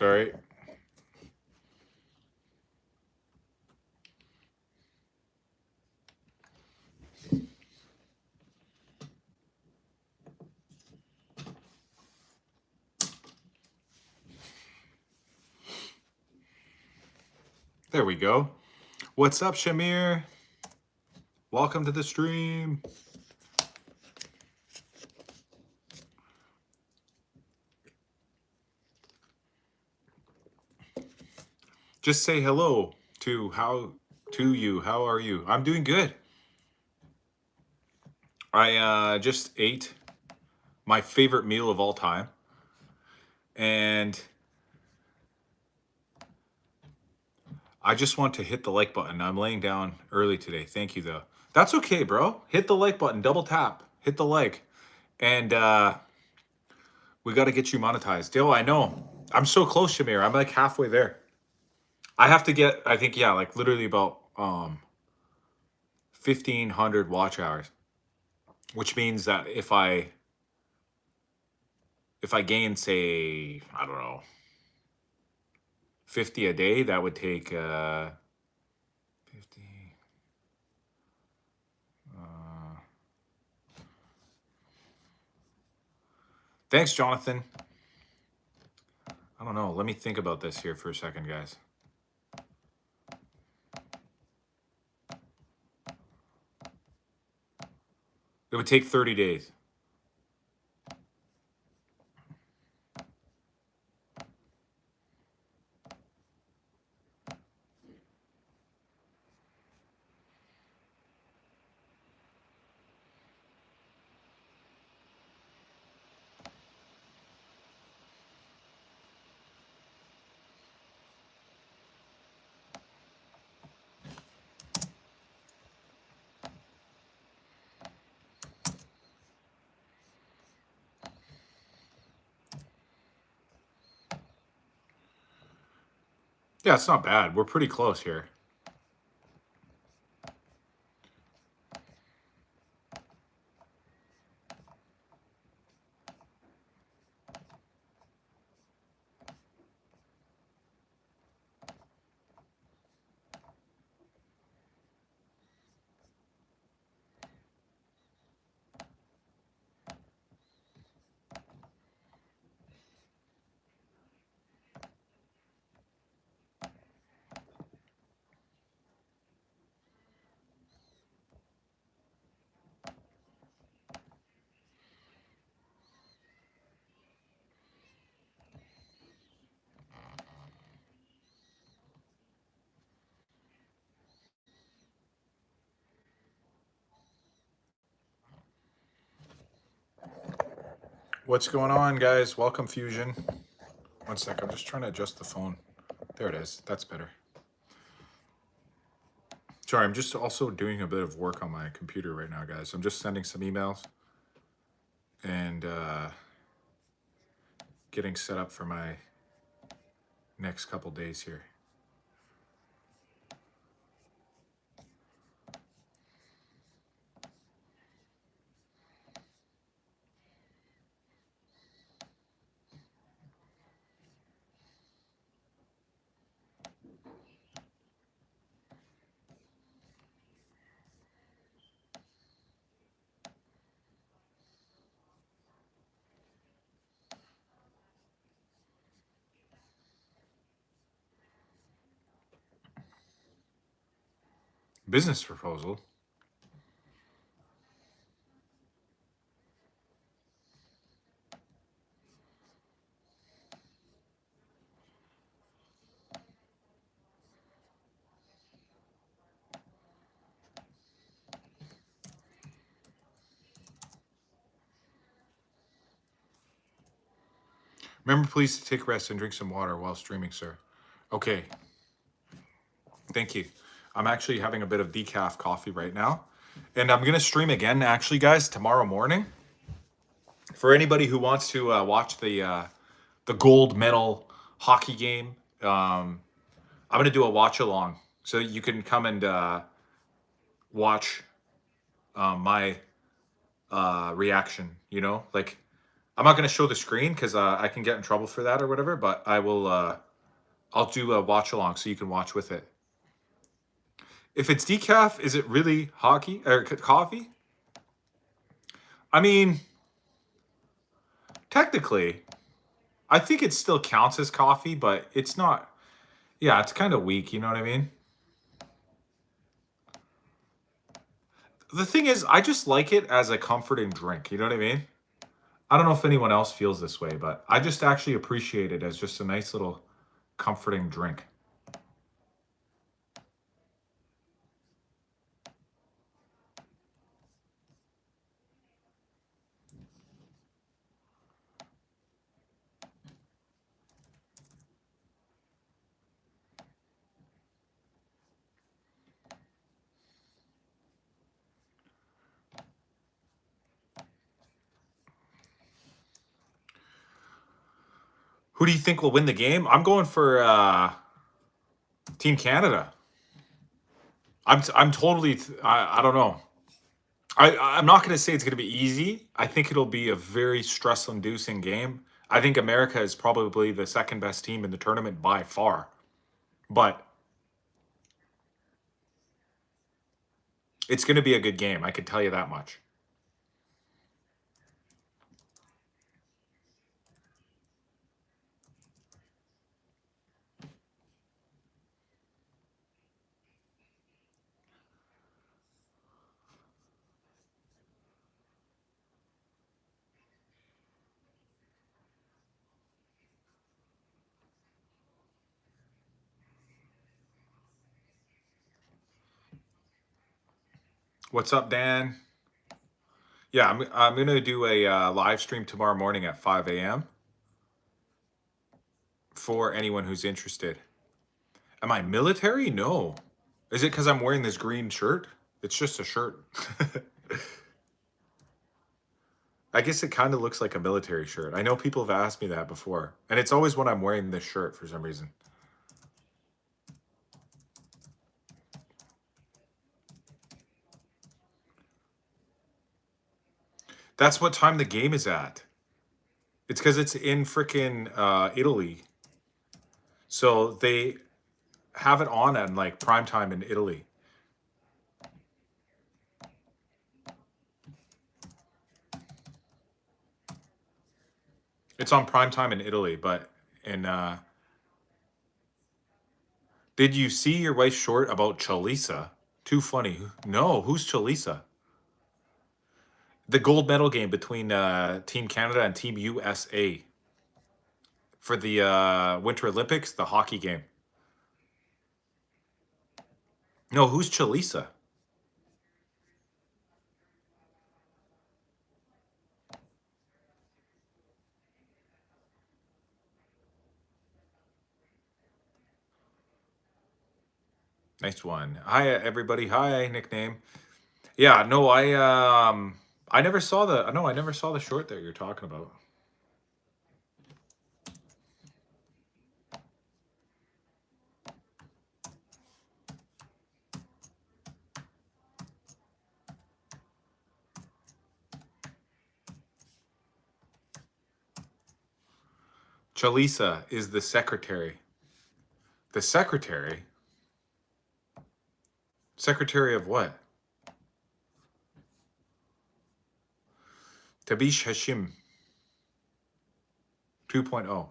Sorry. There we go. What's up, Shamir? Welcome to the stream. Just say hello to you. How are you? I'm doing good. I just ate my favorite meal of all time. And I just want to hit the like button. I'm laying down early today. Thank you, though. That's okay, bro. Hit the like button. Double tap. Hit the like. And we got to get you monetized. Yo, I know. I'm so close, Shamir. I'm like halfway there. I have to get, I think, yeah, like literally about 1,500 watch hours. Which means that if I gain, say, I don't know, 50 a day, that would take 50. Thanks, Jonathan. I don't know. Let me think about this here for a second, guys. It would take 30 days. Yeah, it's not bad. We're pretty close here. What's going on, guys? Welcome, Fusion. One sec. I'm just trying to adjust the phone. There it is. That's better. Sorry, I'm just also doing a bit of work on my computer right now, guys. I'm just sending some emails and getting set up for my next couple days here. Business proposal. Remember, please, to take rest and drink some water while streaming, sir. Okay. Thank you. I'm actually having a bit of decaf coffee right now. And I'm going to stream again, actually, guys, tomorrow morning. For anybody who wants to watch the gold medal hockey game, I'm going to do a watch along. So you can come and watch my reaction, you know? Like, I'm not going to show the screen because I can get in trouble for that or whatever, but I will, I'll do a watch along so you can watch with it. If it's decaf, is it really hockey or coffee? I mean, technically, I think it still counts as coffee, but it's not. Yeah, it's kind of weak. You know what I mean? The thing is, I just like it as a comforting drink. You know what I mean? I don't know if anyone else feels this way, but I just actually appreciate it as just a nice little comforting drink. Who do you think will win the game? I'm going for Team Canada. I'm totally. I don't know. I'm not going to say it's going to be easy. I think it'll be a very stress-inducing game. I think America is probably the second best team in the tournament by far, but it's going to be a good game. I can tell you that much. What's up, Dan? Yeah, I'm going to do a live stream tomorrow morning at 5 a.m. for anyone who's interested. Am I military? No. Is it because I'm wearing this green shirt? It's just a shirt. I guess it kind of looks like a military shirt. I know people have asked me that before, and it's always when I'm wearing this shirt for some reason. That's what time the game is at. It's because it's in frickin' Italy. So they have it on at like prime time in Italy. It's on prime time in Italy, but in did you see your wife's short about Chalisa? Too funny. No, who's Chalisa? The gold medal game between Team Canada and Team USA for the Winter Olympics, the hockey game. No, who's Chalisa? Nice one. Hi everybody. Hi nickname. Yeah, no, I never saw the short that you're talking about. Chalisa is the secretary. The secretary? Secretary of what? Tabish Hashim 2.0.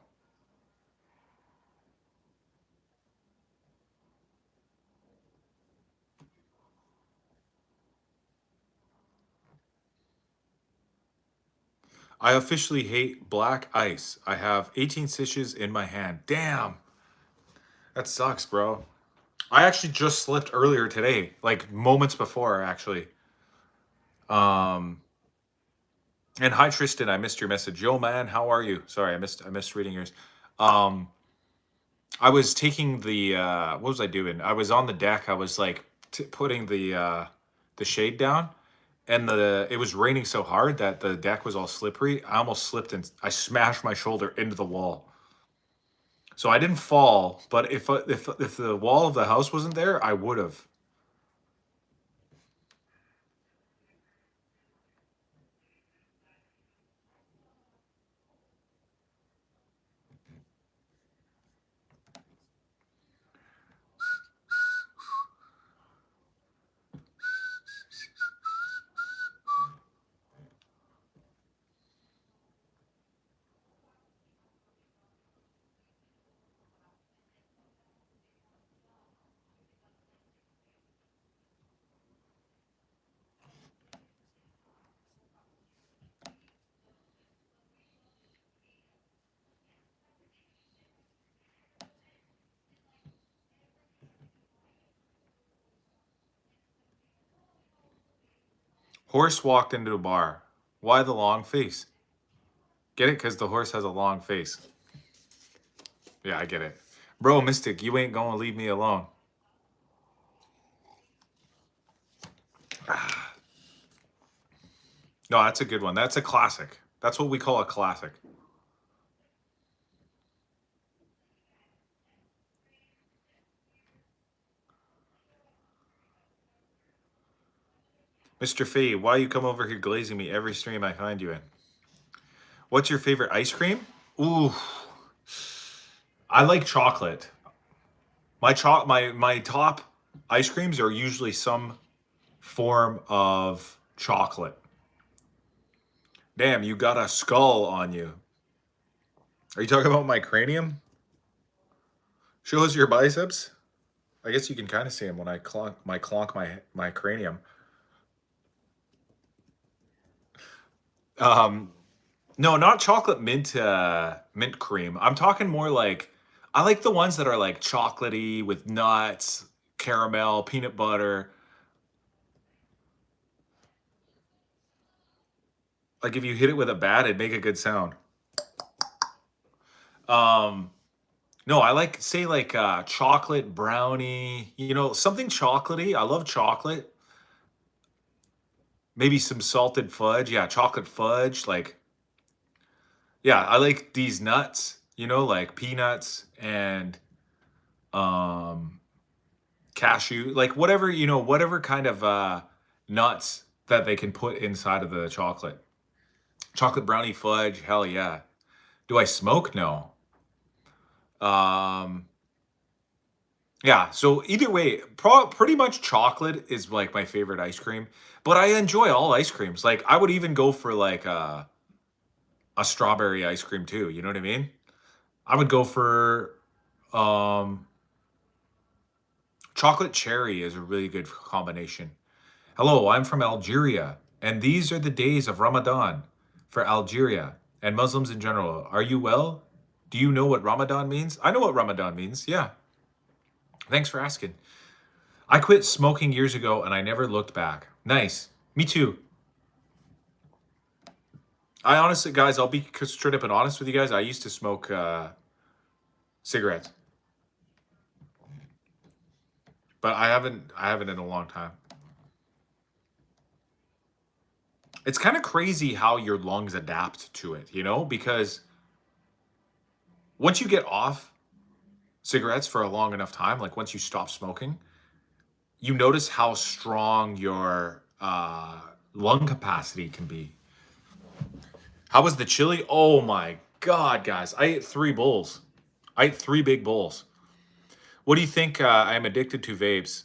I officially hate black ice. I have 18 stitches in my hand. Damn. That sucks, bro. I actually just slipped earlier today, like moments before, actually. And hi Tristan, I missed your message. Yo man, how are you? Sorry, I missed reading yours. I was taking the what was I doing? I was on the deck. I was like putting the shade down, and it was raining so hard that the deck was all slippery. I almost slipped and I smashed my shoulder into the wall. So I didn't fall, but if the wall of the house wasn't there, I would have. Horse walked into a bar. Why the long face? Get it? Because the horse has a long face. Yeah, I get it. Bro, Mystic, you ain't gonna leave me alone. No, that's a good one. That's a classic. That's what we call a classic. Mr. Fee, why you come over here glazing me every stream I find you in? What's your favorite ice cream? Ooh, I like chocolate. My top ice creams are usually some form of chocolate. Damn, you got a skull on you. Are you talking about my cranium? Show us your biceps. I guess you can kind of see them when I clonk my cranium. No, not chocolate mint cream. I'm talking more like I like the ones that are like chocolatey with nuts, caramel, peanut butter. Like if you hit it with a bat, it'd make a good sound. No, I like say like chocolate brownie, you know, something chocolatey. I love chocolate. Maybe some salted fudge. Yeah, chocolate fudge. Like, yeah, I like these nuts, you know, like peanuts and um cashew, like whatever, you know, whatever kind of nuts that they can put inside of the chocolate. Chocolate brownie fudge, hell yeah. Do I smoke? No. Um Yeah, so either way, pretty much chocolate is like my favorite ice cream, but I enjoy all ice creams. Like I would even go for like a strawberry ice cream too, you know what I mean? I would go for um chocolate cherry is a really good combination. Hello, I'm from Algeria, and these are the days of Ramadan for Algeria and Muslims in general. Are you well? Do you know what Ramadan means? I know what Ramadan means. Yeah. Thanks for asking. I quit smoking years ago and I never looked back. Nice. Me too. I honestly, guys, I'll be straight up and honest with you guys. I used to smoke cigarettes, but I haven't in a long time. It's kind of crazy how your lungs adapt to it, you know, because once you get off cigarettes for a long enough time, like once you stop smoking, you notice how strong your lung capacity can be. How was the chili? Oh my God, guys. I ate 3 bowls. I ate 3 big bowls. What do you think? I'm addicted to vapes.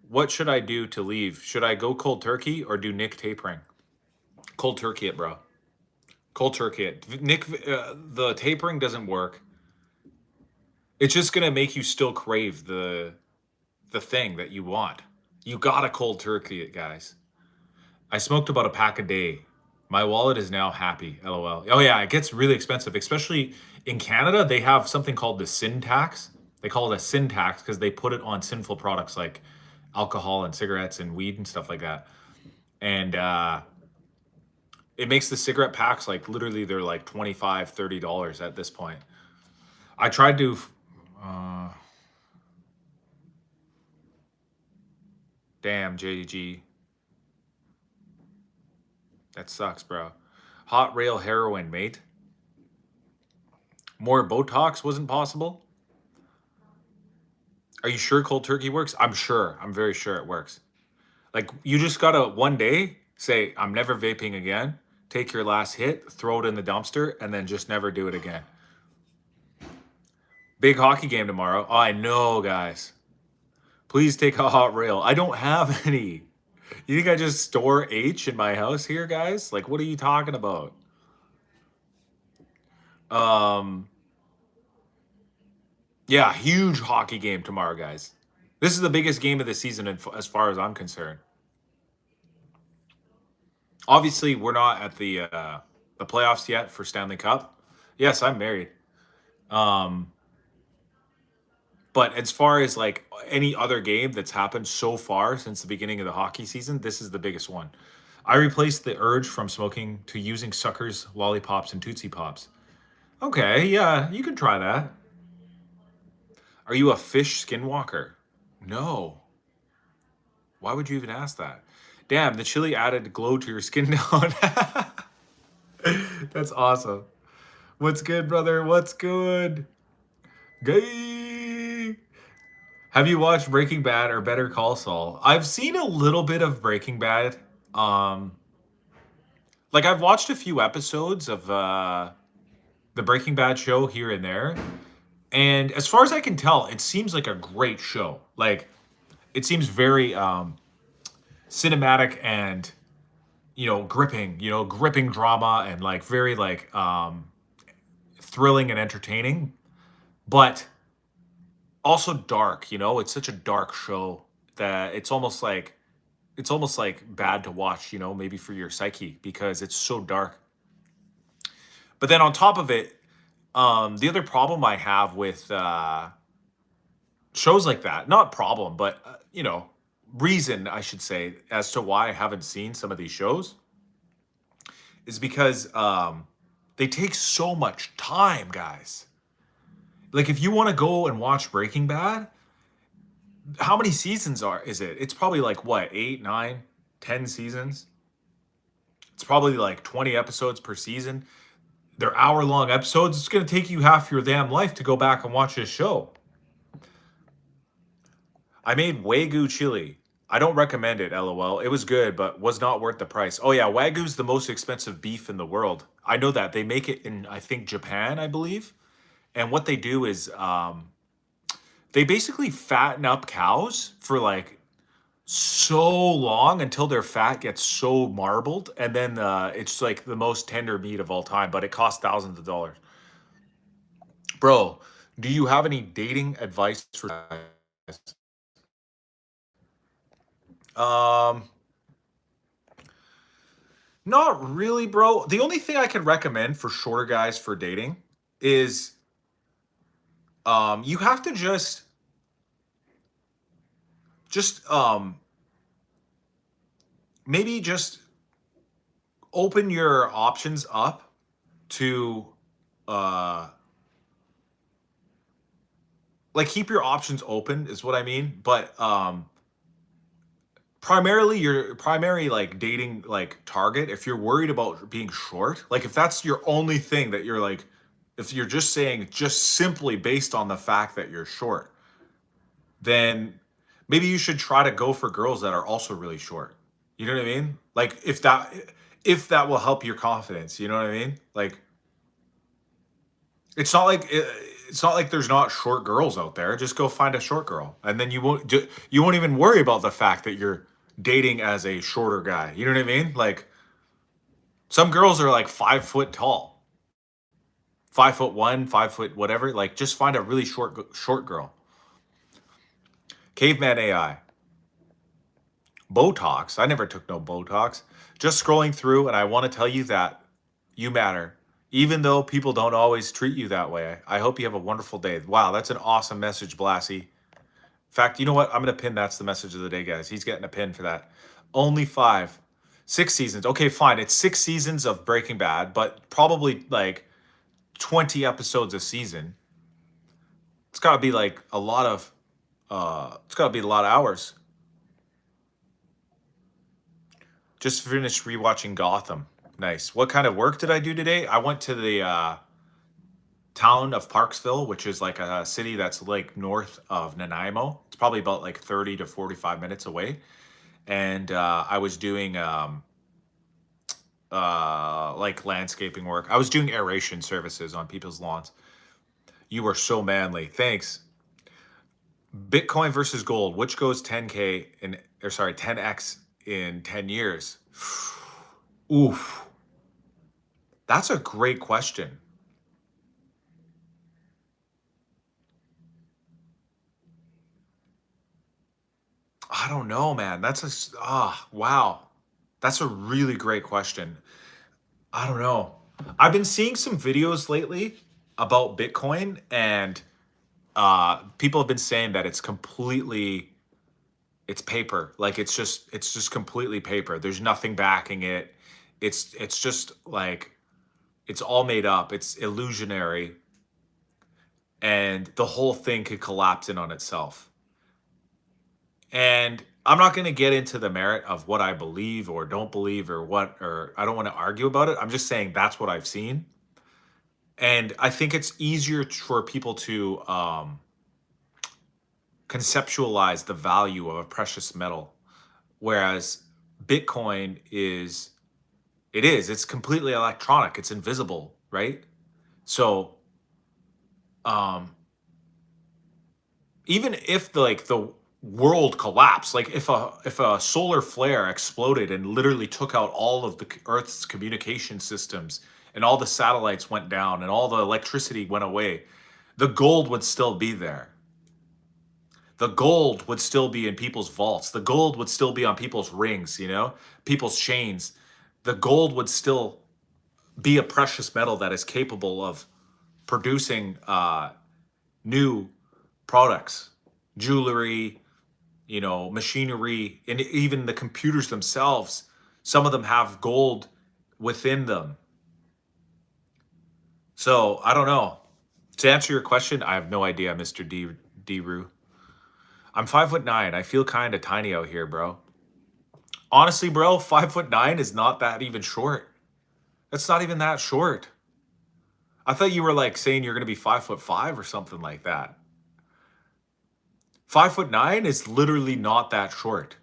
What should I do to leave? Should I go cold turkey or do Nick tapering? Cold turkey it, bro. Cold turkey it. Nick, the tapering doesn't work. It's just gonna make you still crave the thing that you want. You gotta cold turkey it, guys. I smoked about a pack a day. My wallet is now happy. LOL. Oh yeah, it gets really expensive, especially in Canada. They have something called the sin tax. They call it a sin tax because they put it on sinful products like alcohol and cigarettes and weed and stuff like that. And it makes the cigarette packs like literally they're like $25, $30 at this point. I tried to uh, damn JG. That sucks, bro. Hot rail heroin, mate. More Botox wasn't possible? Are you sure cold turkey works? I'm sure. I'm very sure it works. Like you just gotta one day say, I'm never vaping again. Take your last hit, throw it in the dumpster, and then just never do it again. Big hockey game tomorrow. Oh, I know, guys. Please take a hot rail. I don't have any. You think I just store H in my house here, guys? Like, what are you talking about? Um, yeah, huge hockey game tomorrow, guys. This is the biggest game of the season as far as I'm concerned. Obviously, we're not at the playoffs yet for Stanley Cup. Yes, I'm married. Um, but as far as like any other game that's happened so far since the beginning of the hockey season, this is the biggest one. I replaced the urge from smoking to using suckers, lollipops, and Tootsie Pops. Okay, yeah, you can try that. Are you a fish skinwalker? No. Why would you even ask that? Damn, the chili added glow to your skin tone. That's awesome. What's good, brother? What's good? Gay. Have you watched Breaking Bad or Better Call Saul? I've seen a little bit of Breaking Bad. Um, like I've watched a few episodes of the Breaking Bad show here and there. And as far as I can tell, it seems like a great show. Like it seems very cinematic and gripping, gripping drama and like very like thrilling and entertaining, but also dark, it's such a dark show that it's almost like bad to watch, maybe for your psyche because it's so dark. But then on top of it, the other problem I have with shows like that, not problem, but reason I should say as to why I haven't seen some of these shows is because they take so much time, guys. Like if you want to go and watch Breaking Bad, how many seasons is it? It's probably like what, 8, 9, 10 seasons? It's probably like 20 episodes per season. They're hour-long episodes. It's going to take you half your damn life to go back and watch this show. I made Wagyu chili. I don't recommend it, LOL. It was good, but was not worth the price. Oh yeah, Wagyu's the most expensive beef in the world. I know that. They make it in, I think, Japan, I believe. And what they do is they basically fatten up cows for like so long until their fat gets so marbled. And then it's like the most tender meat of all time, but it costs thousands of dollars. Bro, do you have any dating advice for guys? Um, Not really, bro. The only thing I can recommend for shorter guys for dating is you have to just maybe just open your options up to uh like keep your options open is what I mean. But primarily your primary like dating like target, if you're worried about being short, like if that's your only thing that you're like, if you're just saying just simply based on the fact that you're short, then maybe you should try to go for girls that are also really short. You know what I mean? Like if that will help your confidence, you know what I mean? Like it's not like there's not short girls out there. Just go find a short girl, and then you won't even worry about the fact that you're dating as a shorter guy. You know what I mean? Like some girls are like 5 foot tall, 5 foot one, 5 foot whatever. Like just find a really short girl. Caveman AI. Botox. I never took no Botox. Just scrolling through, and I want to tell you that you matter. Even though people don't always treat you that way. I hope you have a wonderful day. Wow, that's an awesome message, Blassie. In fact, you know what? I'm going to pin that's the message of the day, guys. He's getting a pin for that. Only 5. 6 seasons. Okay, fine. It's 6 seasons of Breaking Bad, but probably like 20 episodes a season. It's got to be like a lot of it's got to be a lot of hours. Just finished rewatching Gotham. Nice. What kind of work did I do today? I went to the town of Parksville, which is like a city that's like north of Nanaimo. It's probably about like 30 to 45 minutes away. And I was doing like landscaping work. I was doing aeration services on people's lawns. You were so manly. Thanks. Bitcoin versus gold. Which goes 10x in 10 years? Oof. That's a great question. I don't know, man. Wow. That's a really great question. I don't know. I've been seeing some videos lately about Bitcoin, and people have been saying that it's completely It's paper. Like it's just completely paper. There's nothing backing it. It's just like it's all made up. It's illusionary, and the whole thing could collapse in on itself. And I'm not going to get into the merit of what I believe or don't believe or what, or I don't want to argue about it. I'm just saying that's what I've seen. And I think it's easier for people to conceptualize the value of a precious metal, whereas Bitcoin it's completely electronic, it's invisible, right? So um even if the world collapsed, like if a solar flare exploded and literally took out all of the Earth's communication systems and all the satellites went down and all the electricity went away, the gold would still be there. The gold would still be in people's vaults. The gold would still be on people's rings, people's chains. The gold would still be a precious metal that is capable of producing new products, jewelry, machinery, and even the computers themselves. Some of them have gold within them. So I don't know. To answer your question, I have no idea, Mr. D. Roo. I'm 5'9". I feel kind of tiny out here, bro. Honestly, bro, 5'9" is not that even short. That's not even that short. I thought you were like saying you're gonna be 5'5" or something like that. 5'9" is literally not that short.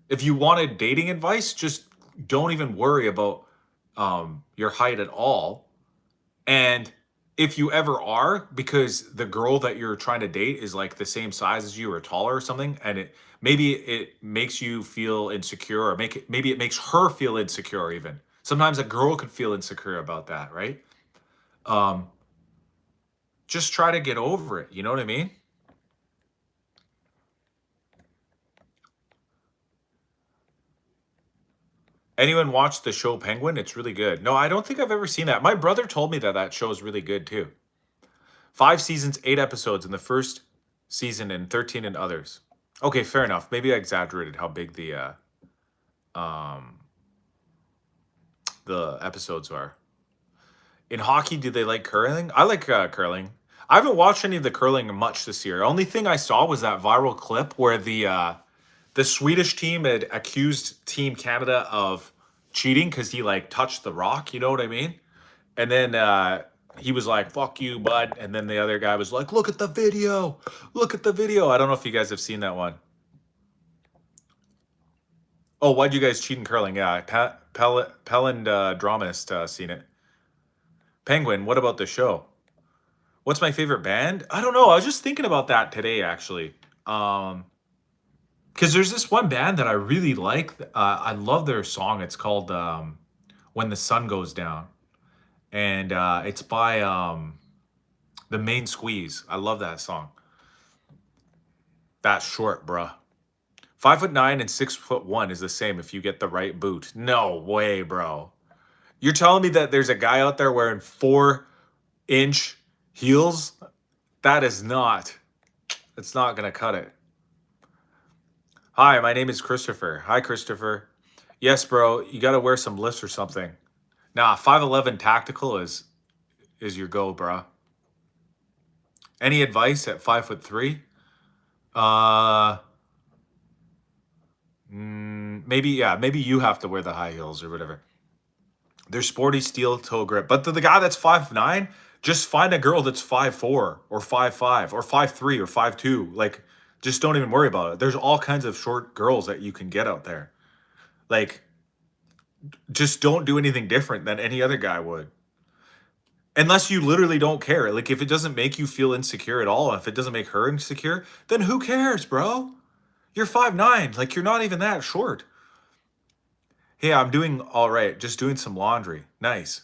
If you wanted dating advice, just don't even worry about your height at all. And if you ever are, because the girl that you're trying to date is like the same size as you or taller or something, and maybe it makes you feel insecure, or maybe it makes her feel insecure even. Sometimes a girl could feel insecure about that, right? Um, just try to get over it. You know what I mean? Anyone watch the show Penguin? It's really good. No, I don't think I've ever seen that. My brother told me that that show is really good too. 5 seasons, 8 episodes in the first season, and 13 in others. Okay, fair enough. Maybe I exaggerated how big the episodes are. In hockey, do they like curling? I like curling. I haven't watched any of the curling much this year. Only thing I saw was that viral clip where the Swedish team had accused Team Canada of cheating because he like touched the rock. You know what I mean? And then he was like, "Fuck you, bud." And then the other guy was like, "Look at the video. Look at the video." I don't know if you guys have seen that one. Oh, why'd you guys cheat in curling? Yeah, Palindromist seen it. Penguin, what about the show? What's my favorite band? I don't know. I was just thinking about that today, actually. Because there's this one band that I really like. I love their song. It's called "When the Sun Goes Down," and it's by the Main Squeeze. I love that song. That's short, bruh. 5'9" and 6'1" is the same if you get the right boot. No way, bro. You're telling me that there's a guy out there wearing 4-inch heels? That is not. It's not gonna cut it. Hi, my name is Christopher. Hi, Christopher. Yes, bro. You gotta wear some lifts or something. Nah, 5'11" tactical is your go, bro. Any advice at 5'3"? Maybe, yeah, maybe you have to wear the high heels or whatever. They're sporty steel toe grip. But the guy that's 5'9", just find a girl that's 5'4" or 5'5" or 5'3" or 5'2". Like, just don't even worry about it. There's all kinds of short girls that you can get out there. Like, just don't do anything different than any other guy would. Unless you literally don't care. Like, if it doesn't make you feel insecure at all, if it doesn't make her insecure, then who cares, bro? You're 5'9". Like, you're not even that short. Hey, I'm doing all right. Just doing some laundry. Nice.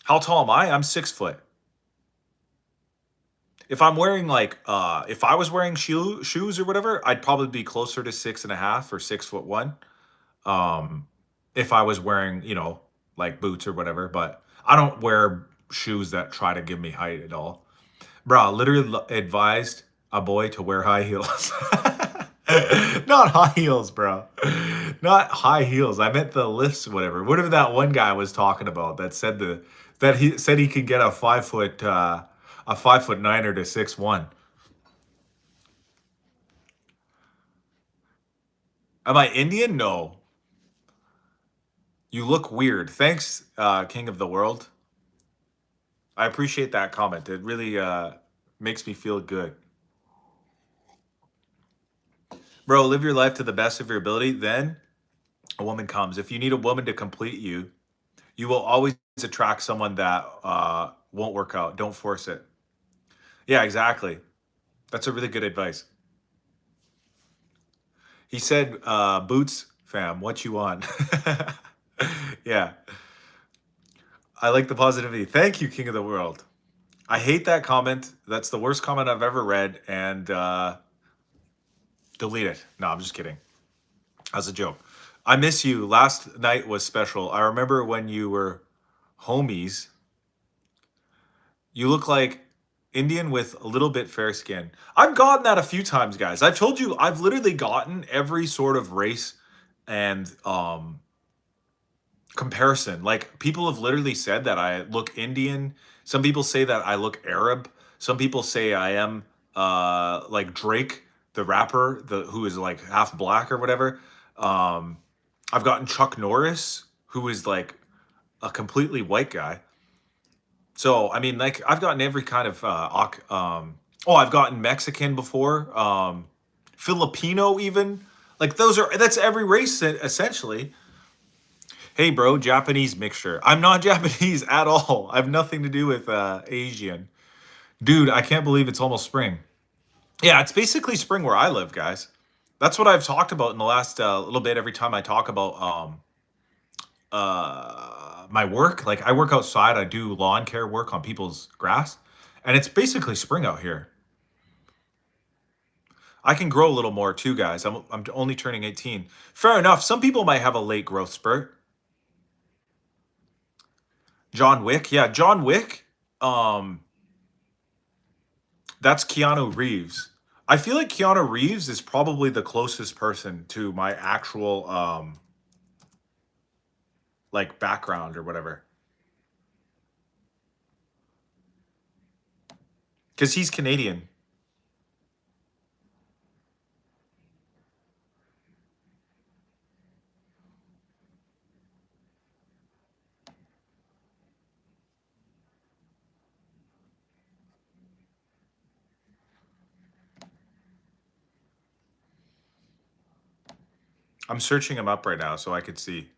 How tall am I? I'm 6 foot. If I'm wearing like, if I was wearing shoes or whatever, I'd probably be closer to 6.5 or 6'1". If I was wearing, like boots or whatever, but I don't wear shoes that try to give me height at all. Bro, literally advised a boy to wear high heels. Not high heels, bro. Not high heels. I meant the lifts, whatever that one guy was talking about that said that he said he could get a 5 foot a 5'9" to 6'1". Am I Indian? No. You look weird. Thanks, King of the World. I appreciate that comment. It really makes me feel good. Bro, live your life to the best of your ability. Then a woman comes. If you need a woman to complete you, you will always attract someone that won't work out. Don't force it. Yeah, exactly. That's a really good advice. He said, boots, fam, what you want? Yeah. I like the positivity. Thank you, King of the World. I hate that comment. That's the worst comment I've ever read. And delete it. No, I'm just kidding. That's a joke. I miss you. Last night was special. I remember when you were homies. You look like Indian with a little bit fair skin. I've gotten that a few times, guys. I've told you I've literally gotten every sort of race and comparison. Like people have literally said that I look Indian. Some people say that I look Arab. Some people say I am like Drake, the rapper, who is like half black or whatever. I've gotten Chuck Norris, who is like a completely white guy. So I mean, like I've gotten every kind of oh, I've gotten Mexican before, Filipino even. Like that's every race essentially. Hey, bro, Japanese mixture. I'm not Japanese at all. I have nothing to do with Asian. Dude, I can't believe it's almost spring. Yeah, it's basically spring where I live, guys. That's what I've talked about in the last little bit every time I talk about my work. Like I work outside, I do lawn care work on people's grass, and it's basically spring out here. I can grow a little more too, guys. I'm only turning 18. Fair enough. Some people might have a late growth spurt. John Wick, yeah, John Wick. Um, that's Keanu Reeves. I feel like Keanu Reeves is probably the closest person to my actual like background or whatever. Because he's Canadian. I'm searching him up right now so I could see.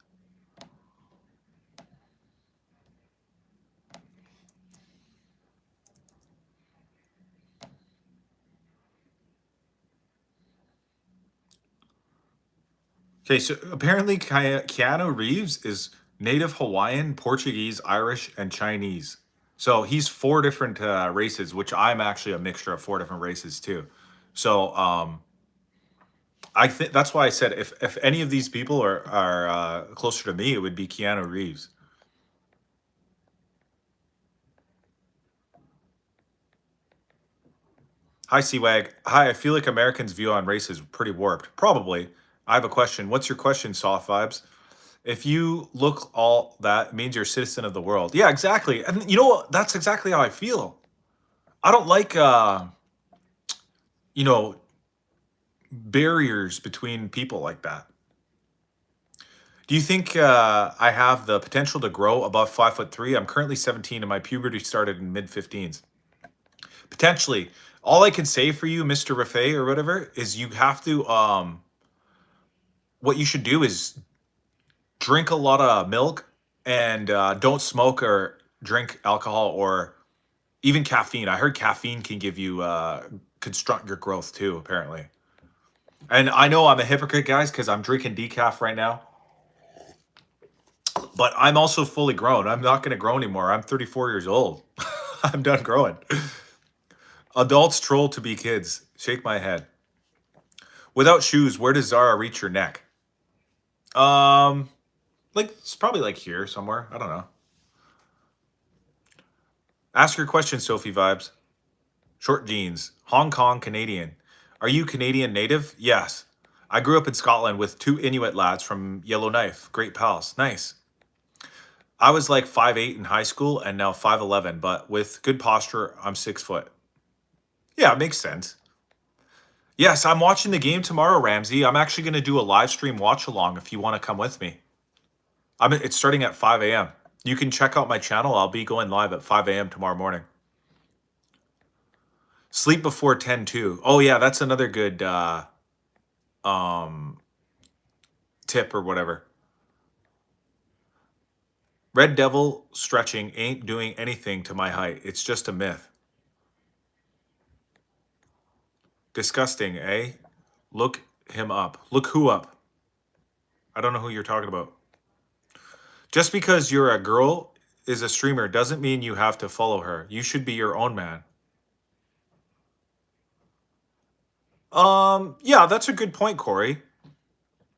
Okay, so apparently Keanu Reeves is native Hawaiian, Portuguese, Irish, and Chinese. So he's four different races, which I'm actually a mixture of four different races too. So I think that's why I said if any of these people are closer to me, it would be Keanu Reeves. Hi, Wag. Hi, I feel like Americans' view on race is pretty warped. Probably. I have a question. What's your question, Soft Vibes? If you look all that, it means you're a citizen of the world. Yeah, exactly. And you know what? That's exactly how I feel. I don't like you know, barriers between people like that. Do you think I have the potential to grow above 5'3"? I'm currently 17 and my puberty started in mid-15s. Potentially. All I can say for you, Mr. Rafe or whatever, is you have to what you should do is drink a lot of milk and don't smoke or drink alcohol or even caffeine. I heard caffeine can give you construct your growth too, apparently. And I know I'm a hypocrite, guys, because I'm drinking decaf right now. But I'm also fully grown. I'm not going to grow anymore. I'm 34 years old. I'm done growing. Adults troll to be kids. Shake my head. Without shoes, where does Zara reach your neck? Like it's probably like here somewhere. I don't know. Ask your question, Sophie Vibes. Short jeans. Hong Kong Canadian. Are you Canadian native? Yes. I grew up in Scotland with two Inuit lads from Yellowknife. Great pals. Nice. I was like 5'8" in high school and now 5'11", but with good posture, I'm 6 foot. Yeah, it makes sense. Yes, I'm watching the game tomorrow, Ramsey. I'm actually going to do a live stream watch along if you want to come with me. It's starting at 5 a.m. You can check out my channel. I'll be going live at 5 a.m. tomorrow morning. Sleep before 10 too. Oh yeah, that's another good um tip or whatever. Red Devil stretching ain't doing anything to my height. It's just a myth. Disgusting, eh? Look him up. Look who up? I don't know who you're talking about. Just because you're a girl is a streamer doesn't mean you have to follow her. You should be your own man. Yeah, that's a good point, Corey.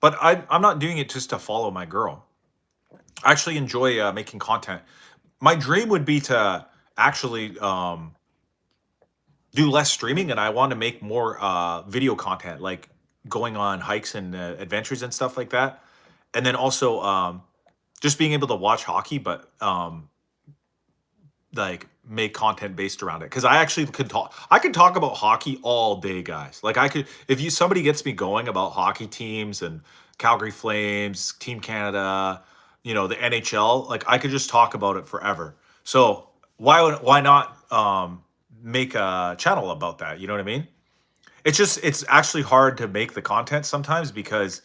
But I'm not doing it just to follow my girl. I actually enjoy making content. My dream would be to actually do less streaming, and I want to make more video content, like going on hikes and adventures and stuff like that. And then also just being able to watch hockey, but like make content based around it. Because I actually could talk. I could talk about hockey all day, guys. Like I could, if you somebody gets me going about hockey teams and Calgary Flames, Team Canada, the NHL, like I could just talk about it forever. So why not make a channel about that? You know what I mean? It's actually hard to make the content sometimes because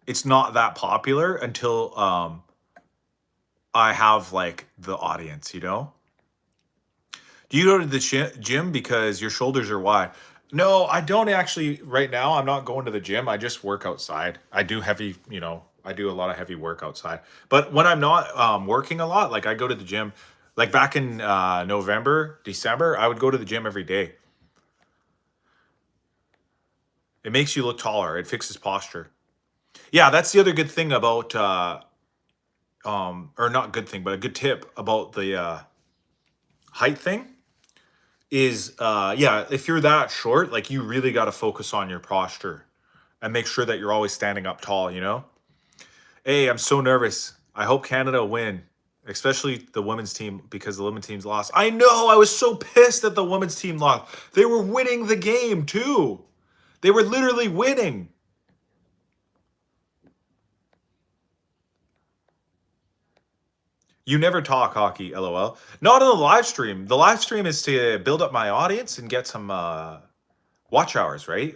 it's not that popular until I have like the audience, Do you go to the gym because your shoulders are wide? No, I don't actually right now. I'm not going to the gym. I just work outside. I do heavy, I do a lot of heavy work outside. But when I'm not working a lot, like I go to the gym, like back in November, December, I would go to the gym every day. It makes you look taller. It fixes posture. Yeah, that's the other good thing about or not good thing, but a good tip about the height thing is yeah, if you're that short, like you really got to focus on your posture and make sure that you're always standing up tall. Hey, I'm so nervous. I hope Canada win, especially the women's team because the women's team's lost. I know, I was so pissed that the women's team lost. They were winning the game too. They were literally winning. You never talk hockey, lol. Not on the live stream. The live stream is to build up my audience and get some watch hours, right?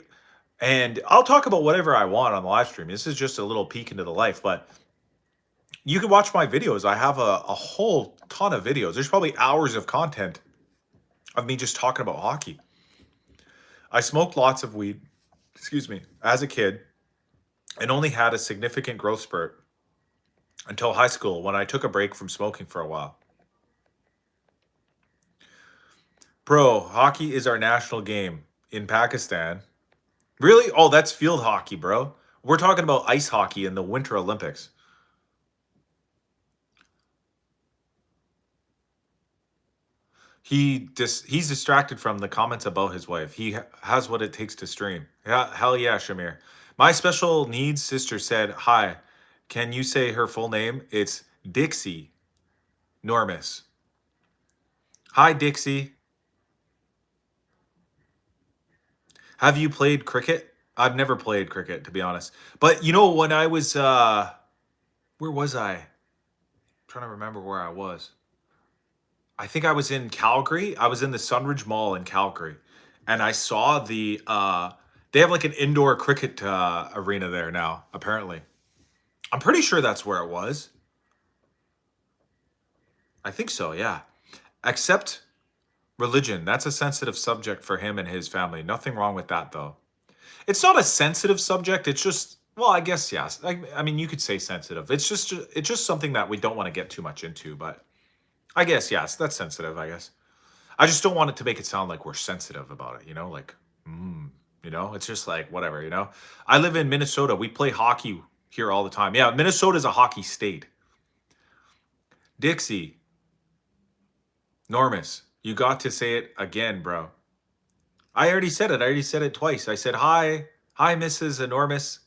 And I'll talk about whatever I want on the live stream. This is just a little peek into the life, but you can watch my videos. I have a whole ton of videos. There's probably hours of content of me just talking about hockey. I smoked lots of weed, excuse me, as a kid and only had a significant growth spurt until high school when I took a break from smoking for a while. Pro, hockey is our national game in Pakistan. Really? Oh, that's field hockey, bro. We're talking about ice hockey in the Winter Olympics. He's distracted from the comments about his wife. He has what it takes to stream. Yeah, hell yeah, Shamir. My special needs sister said, "Hi, can you say her full name? It's Dixie Normus." Hi, Dixie. Have you played cricket? I've never played cricket, to be honest. But when I was where was I? I'm trying to remember where I was. I think I was in Calgary. I was in the Sunridge Mall in Calgary, and I saw they have like an indoor cricket arena there now, apparently. I'm pretty sure that's where it was. I think so, yeah. Except religion. That's a sensitive subject for him and his family. Nothing wrong with that, though. It's not a sensitive subject. It's just, well, I guess yes. I mean, you could say sensitive. It's just something that we don't want to get too much into, but I guess yes, that's sensitive. I guess I just don't want it to make it sound like we're sensitive about it. Like, it's just like whatever. I live in Minnesota. We play hockey here all the time. Yeah, Minnesota's a hockey state. Dixie, Normus, you got to say it again, bro. I already said it. I already said it twice. I said, hi, Mrs. Enormous.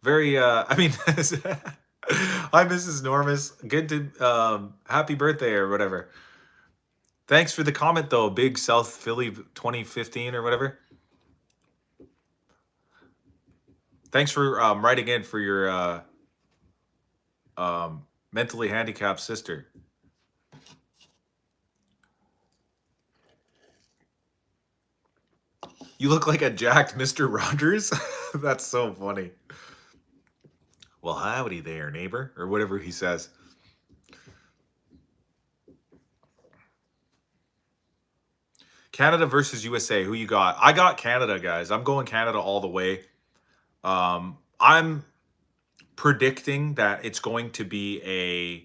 Very, I mean, hi, Mrs. Enormous. Good to, happy birthday or whatever. Thanks for the comment, though. Big South Philly 2015 or whatever. Thanks for writing in for your mentally handicapped sister. You look like a jacked Mr. Rogers. That's so funny. Well, howdy there, neighbor, or whatever he says. Canada versus USA. Who you got? I got Canada, guys. I'm going Canada all the way. I'm predicting that it's going to be a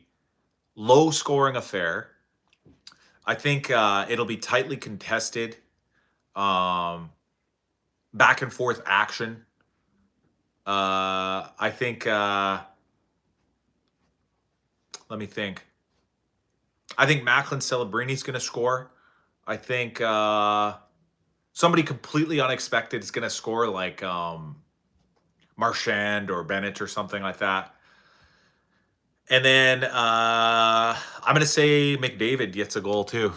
low-scoring affair. I think it'll be tightly contested, back and forth action. I think. Let me think. I think Macklin Celebrini's going to score. I think somebody completely unexpected is going to score, like Marchand or Bennett or something like that. And then I'm going to say McDavid gets a goal too.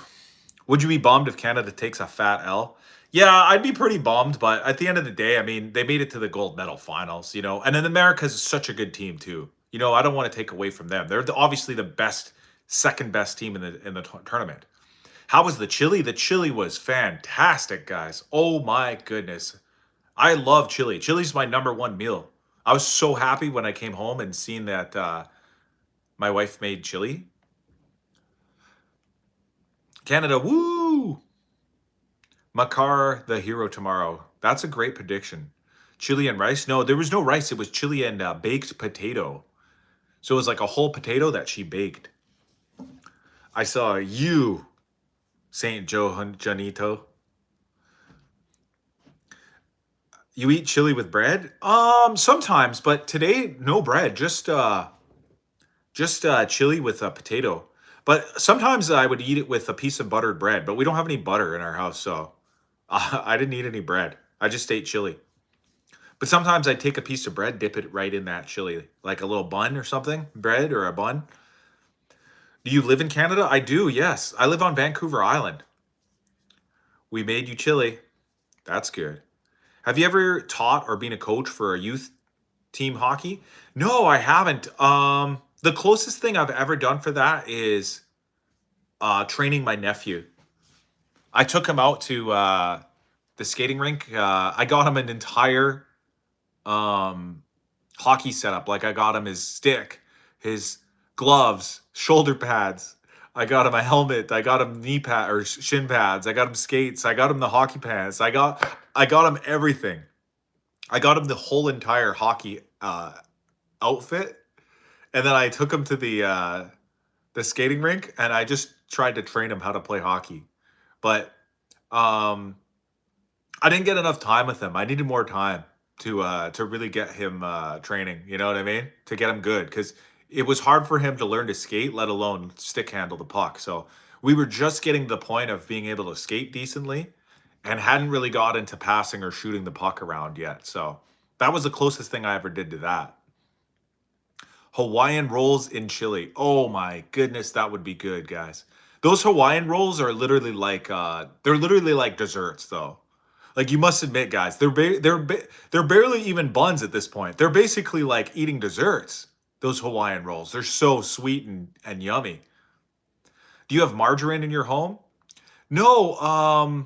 Would you be bummed if Canada takes a fat L? Yeah, I'd be pretty bummed, but at the end of the day, I mean, they made it to the gold medal finals, and then America's such a good team too. I don't want to take away from them. They're obviously the best, second best team in the tournament. How was the chili? The chili was fantastic, guys. Oh my goodness. I love chili. Chili's my number one meal. I was so happy when I came home and seen that my wife made chili. Canada, woo! Makar, the hero tomorrow. That's a great prediction. Chili and rice? No, there was no rice. It was chili and baked potato. So it was like a whole potato that she baked. I saw you, St. Joe Janito. You eat chili with bread? Sometimes, but today no bread. Just chili with a potato. But sometimes I would eat it with a piece of buttered bread. But we don't have any butter in our house, so I didn't eat any bread. I just ate chili. But sometimes I take a piece of bread, dip it right in that chili, like a little bun or something, bread or a bun. Do you live in Canada? I do, yes. I live on Vancouver Island. We made you chili. That's good. Have you ever taught or been a coach for a youth team hockey? No, I haven't. The closest thing I've ever done for that is training my nephew. I took him out to the skating rink. I got him an entire hockey setup. Like I got him his stick, his gloves, shoulder pads. I got him a helmet. I got him knee pad or shin pads. I got him skates. I got him the hockey pants. I got him everything. I got him the whole entire hockey outfit, and then I took him to the skating rink, and I just tried to train him how to play hockey. But I didn't get enough time with him. I needed more time to really get him training. You know what I mean? To get him good, because it was hard for him to learn to skate, let alone stick handle the puck. So we were just getting to the point of being able to skate decently, and hadn't really got into passing or shooting the puck around yet. So that was the closest thing I ever did to that. Hawaiian rolls in chili. Oh my goodness, that would be good, guys. Those Hawaiian rolls are literally like they're literally like desserts, though. Like you must admit, guys, they're barely even buns at this point. They're basically like eating desserts. Those Hawaiian rolls. They're so sweet and yummy. Do you have margarine in your home? No.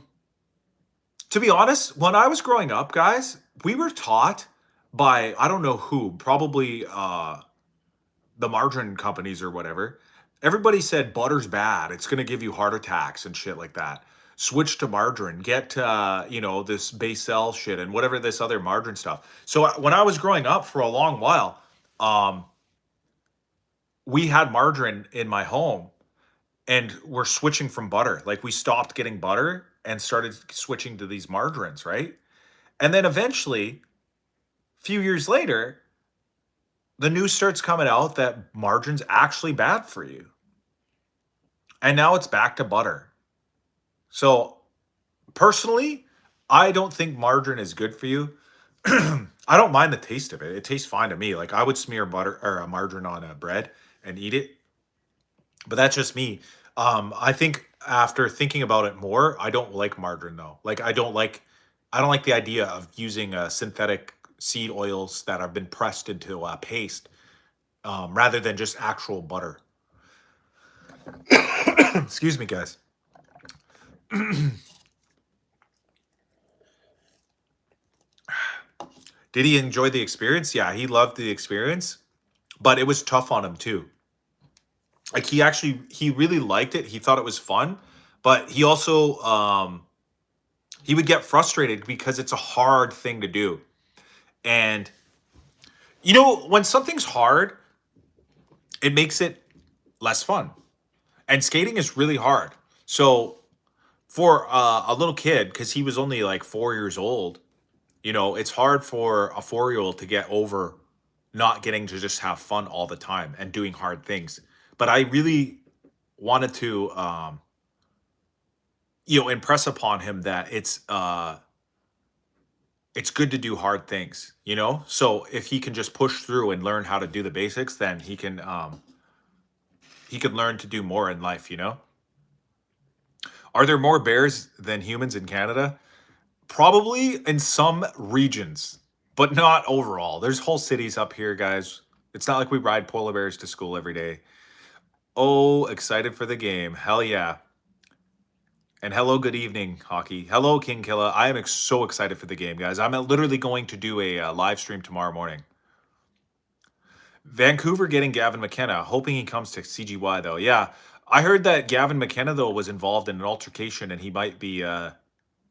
To be honest, when I was growing up, guys, we were taught by I don't know who, probably the margarine companies or whatever. Everybody said butter's bad. It's going to give you heart attacks and shit like that. Switch to margarine. Get this Basel shit and whatever this other margarine stuff. So when I was growing up for a long while, we had margarine in my home, and we're switching from butter. Like we stopped getting butter and started switching to these margarines, right? And then eventually, a few years later, the news starts coming out that margarine's actually bad for you. And now it's back to butter. So personally, I don't think margarine is good for you. I don't mind the taste of it. It tastes fine to me. Like I would smear butter or margarine on a bread and eat it, but that's just me. I think after thinking about it more, I don't like margarine though. Like I don't like the idea of using synthetic seed oils that have been pressed into a paste rather than just actual butter. Excuse me, guys. Did he enjoy the experience? Yeah, he loved the experience, but it was tough on him too. Like he really liked it. He thought it was fun, but he also he would get frustrated because it's a hard thing to do. And you know, when something's hard, it makes it less fun. And skating is really hard. So for a little kid, because he was only like 4 years old, you know, it's hard for a 4 year old to get over not getting to just have fun all the time and doing hard things. But I really wanted to, you know, impress upon him that it's good to do hard things, you know? So if he can just push through and learn how to do the basics, then he could learn to do more in life, you know? Are there more bears than humans in Canada? Probably in some regions, but not overall. There's whole cities up here, guys. It's not like we ride polar bears to school every day. Oh, excited for the game. Hell yeah. And hello, good evening, hockey. Hello, King Killa. I am so excited for the game, guys. I'm literally going to do a live stream tomorrow morning. Vancouver getting Gavin McKenna, hoping he comes to CGY though. Yeah, I heard that Gavin McKenna though was involved in an altercation and he might be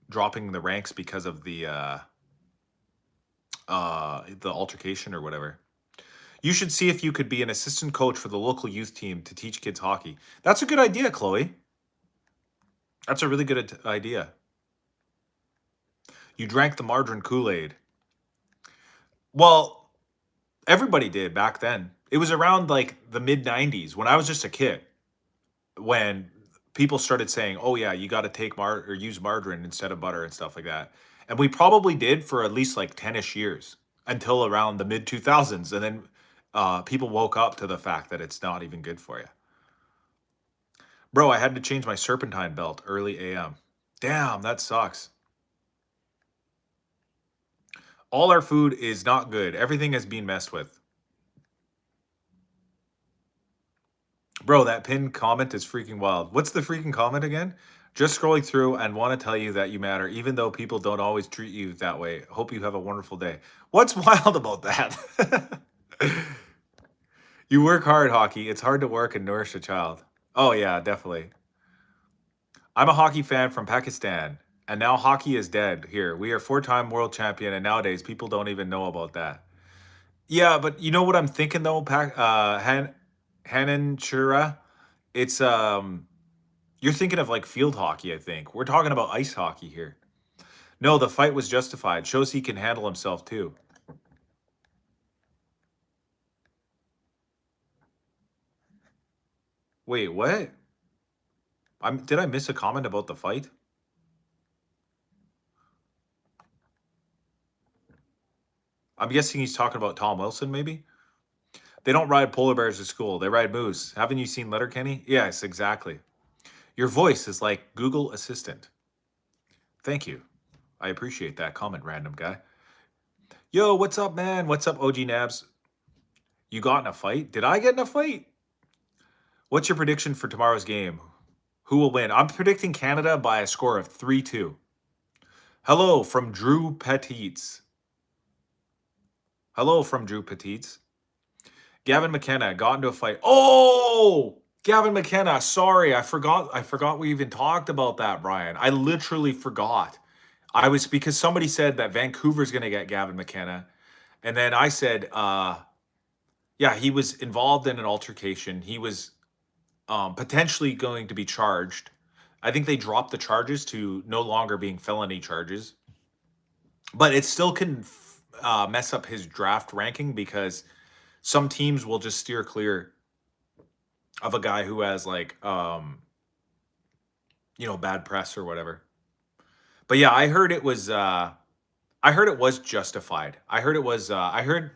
dropping the ranks because of the altercation or whatever. You should see if you could be an assistant coach for the local youth team to teach kids hockey. That's a good idea, Chloe. That's a really good idea. You drank the margarine Kool-Aid. Well, everybody did back then. It was around like the mid 90s when I was just a kid when people started saying, "Oh yeah, you got to take or use margarine instead of butter and stuff like that." And we probably did for at least like 10ish years until around the mid 2000s and then people woke up to the fact that it's not even good for you. Bro, I had to change my serpentine belt early AM. Damn, that sucks. All our food is not good. Everything has been messed with. Bro, that pinned comment is freaking wild. What's the freaking comment again? Just scrolling through and want to tell you that you matter, even though people don't always treat you that way. Hope you have a wonderful day. What's wild about that? You work hard, hockey. It's hard to work and nourish a child. Oh, yeah, definitely. I'm a hockey fan from Pakistan, and now hockey is dead here. We are four-time world champion, and nowadays people don't even know about that. Yeah, but you know what I'm thinking though, Hanan Shura? It's you're thinking of like field hockey, I think. We're talking about ice hockey here. No, the fight was justified. Shows he can handle himself too. Wait, what? Did I miss a comment about the fight? I'm guessing he's talking about Tom Wilson, maybe? They don't ride polar bears to school. They ride moose. Haven't you seen Letterkenny? Yes, exactly. Your voice is like Google Assistant. Thank you. I appreciate that comment, random guy. Yo, what's up, man? What's up, OG Nabs? You got in a fight? Did I get in a fight? What's your prediction for tomorrow's game? Who will win? I'm predicting Canada by a score of 3-2. Hello from Drew Petites. Hello from Drew Petites. Gavin McKenna got into a fight. Oh, Gavin McKenna. Sorry, I forgot we even talked about that, Brian. I literally forgot. I was because somebody said that Vancouver's going to get Gavin McKenna. And then I said, yeah, he was involved in an altercation. He was potentially going to be charged. I think they dropped the charges to no longer being felony charges. But it still can mess up his draft ranking because some teams will just steer clear of a guy who has like, you know, bad press or whatever. But yeah, I heard it was justified. I heard it was I heard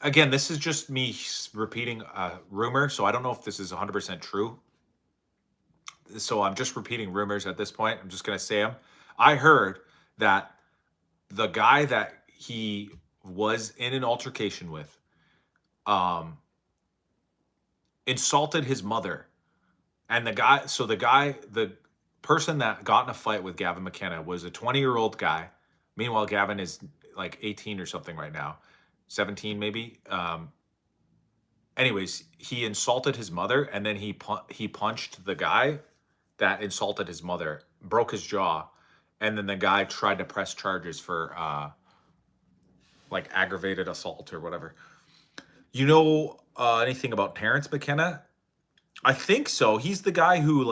again, this is just me repeating a rumor, so I don't know if this is 100% true. So I'm just repeating rumors at this point. I'm just going to say them. I heard that the guy that he was in an altercation with um insulted his mother. And the person that got in a fight with Gavin McKenna was a 20-year-old guy. Meanwhile, Gavin is like 18 or something right now, 17 maybe. Anyways, he insulted his mother, and then he punched the guy that insulted his mother, broke his jaw, and then the guy tried to press charges for like aggravated assault or whatever. You know anything about Terrence McKenna? I think so. He's the guy who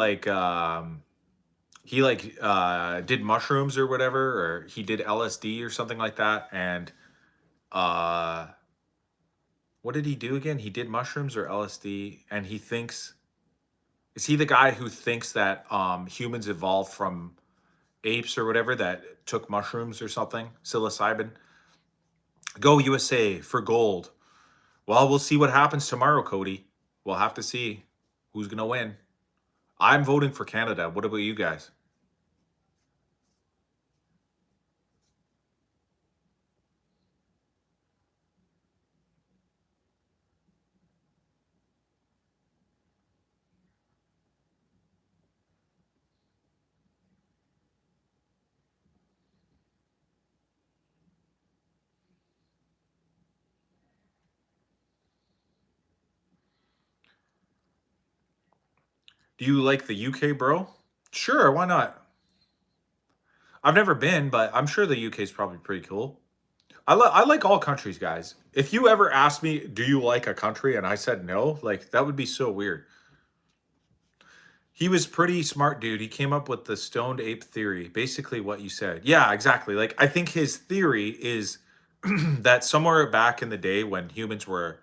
he did mushrooms or whatever, or he did LSD or something like that. And uh what did he do again? He did mushrooms or LSD, and he thinks, is he the guy who thinks that humans evolved from apes or whatever that took mushrooms or something? Psilocybin. Go USA for gold. Well, we'll see what happens tomorrow, Cody. We'll have to see who's gonna win. I'm voting for Canada. What about you guys? Do you like the UK, bro? Sure, why not? I've never been, but I'm sure the UK is probably pretty cool. I like all countries, guys. If you ever asked me, do you like a country, and I said no, like that would be so weird. He was pretty smart, dude. He came up with the stoned ape theory, basically what you said. Yeah, exactly. Like I think his theory is that somewhere back in the day when humans were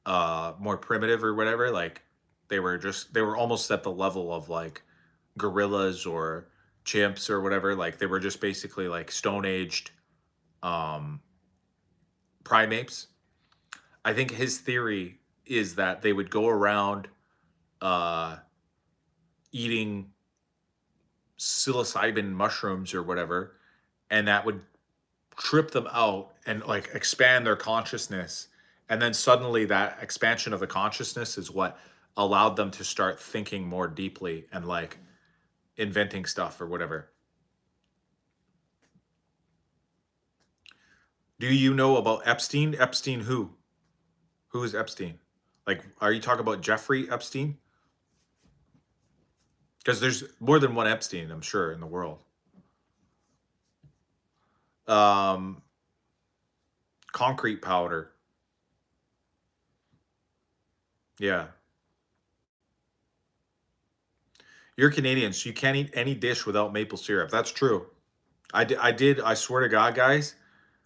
more primitive or whatever, like they were almost at the level of like gorillas or chimps or whatever, like they were just basically like stone aged um primates. I think his theory is that they would go around uh eating psilocybin mushrooms or whatever, and that would trip them out and like expand their consciousness, and then suddenly that expansion of the consciousness is what allowed them to start thinking more deeply and like inventing stuff or whatever. Do you know about Epstein? Epstein who? Who is Epstein? Like, are you talking about Jeffrey Epstein? Because there's more than one Epstein, I'm sure, in the world. Um, concrete powder. Yeah. You're Canadian, so you can't eat any dish without maple syrup. That's true. I swear to God, guys,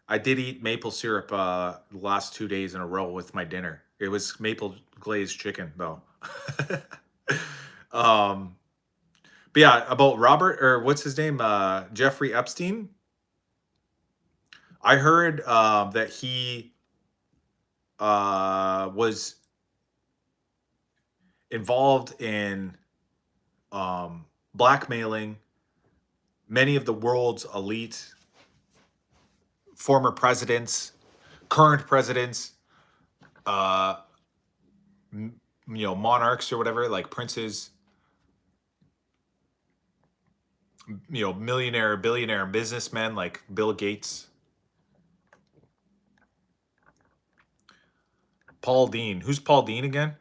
I did eat maple syrup the last 2 days in a row with my dinner. It was maple glazed chicken, though. um, but yeah, about Robert, or what's his name? Jeffrey Epstein. I heard that he was involved in blackmailing many of the world's elite former presidents, current presidents, uh, monarchs or whatever, like princes, millionaire, billionaire businessmen like Bill Gates. Paul Dean. Who's Paul Dean again?